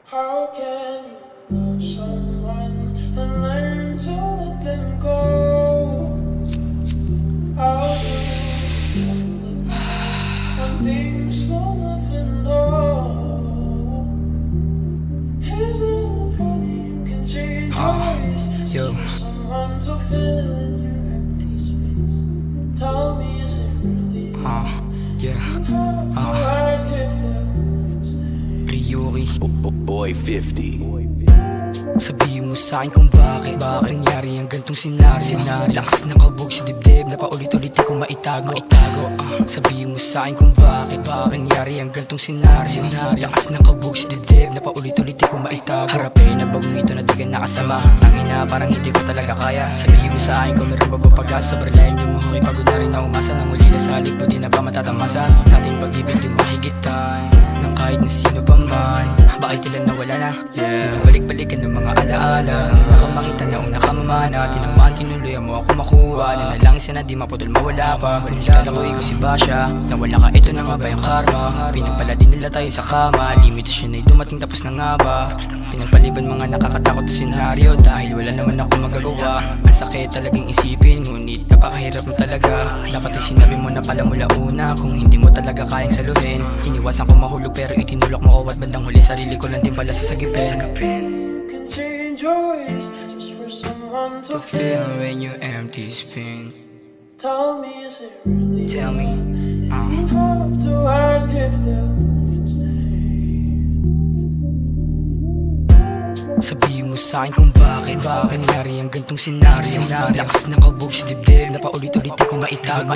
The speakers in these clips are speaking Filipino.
How can you love someone and learn to let them go? How do you look when things will never know? Is it funny you can change ways? Someone to fill in your empty space. Tell me, is it really love? Yeah. To ask if they'll Ryuri Boy 50. Sabihin mo sa'kin kung bakit nangyari ang gantong senaryo. Lakas ng kabog sa dibdib na paulit-ulit di ko maitago. Sabihin mo sa'kin kung bakit nangyari ang gantong senaryo. Lakas ng kabog sa dibdib na paulit-ulit di ko maitago. Harapin na bagong ito na di ka nakasama. Tangina parang hindi ko talaga kaya. Sabihin mo sa'kin kung meron ba pag-asa. Sobrang layo di mo hukay, pagod na rin na umasa. Nang ulila sa halik mo di na pa matatamasa. Dating pag-ibig di mahigitan ng kahit na sino pa man. Bakit ilan nawala na? Binabalik-balikan ng mga alaala. Una ka makita na una ka mamana. Tinamaan tinuloy mo ako makuha. Na lang sana di maputol mawala pa. Balikan ako ikaw si Basha. Nawala ka ito na nga ba yung karma? Pinagpala din nila tayo sa kama. Limitasyon ay dumating tapos na nga ba? Pinagpaliban mga nakakatakot sa senaryo. Dahil wala naman ako magagawa. Ang sakit talagang isipin, ngunit napakahirap mo talaga. Dapat ay sinabi mo na pala mula una. Kung hindi mo talaga kayang saluhin. Iniwasan ko mahulog pero itinulok mo ko. At bandang huli sarili ko lang din pala sasagipin. To feel when you empty spin. Tell me, is it really Tell me, you have to ask if they'll sabihin mo sa'kin kung bakit nangyari ang gantong senaryo. Lakas ng kabog sa dibdib na paulit-ulit di ko maitago.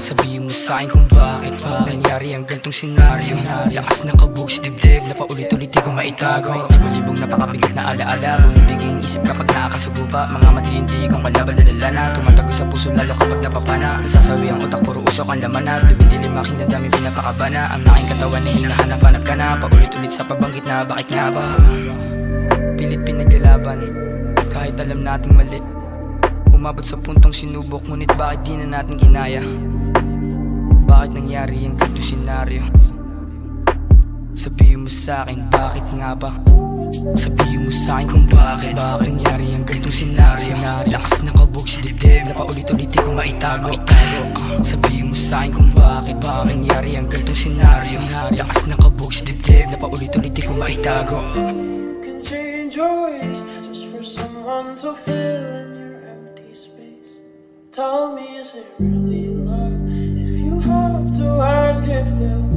Sabihin mo sa'kin kung bakit nangyari ang gantong senaryo. Lakas ng kabog sa dibdib na paulit-ulit di ko maitago. Libo-libong napakabigat na alaala. Bumibiging isip kapag nakakasugo pa. Mga matitindi kong kalaban-lalala na. Tumatago sa puso lalo kapag napapana. Nasasawi ang utak, puro usok ang laman na. Dumidilim aking damdamin pinapakabana. Ang aking katawan ay hinahanap-hanap ka na. Paulit-ulit sa pabanggit na bakit nga ba? Pilit pinaglalaban, kahit alam nating mali. Umabot sa puntong sinubok, ngunit bakit di na natin ginaya? Bakit nangyari ang ganitong senaryo? Sabihin mo sa'kin, bakit nga ba? Sabihin mo sa'kin kung bakit nangyari ang ganitong senaryo. Lakas ng kabog sa dibdib na paulit-ulit di ko maitago. Sabihin mo sa'kin kung bakit nangyari ang ganitong senaryo. Lakas ng kabog sa dibdib na paulit-ulit di ko maitago. your ways just for someone to fill in your empty space. Tell me, is it really love? If you have to ask if they'll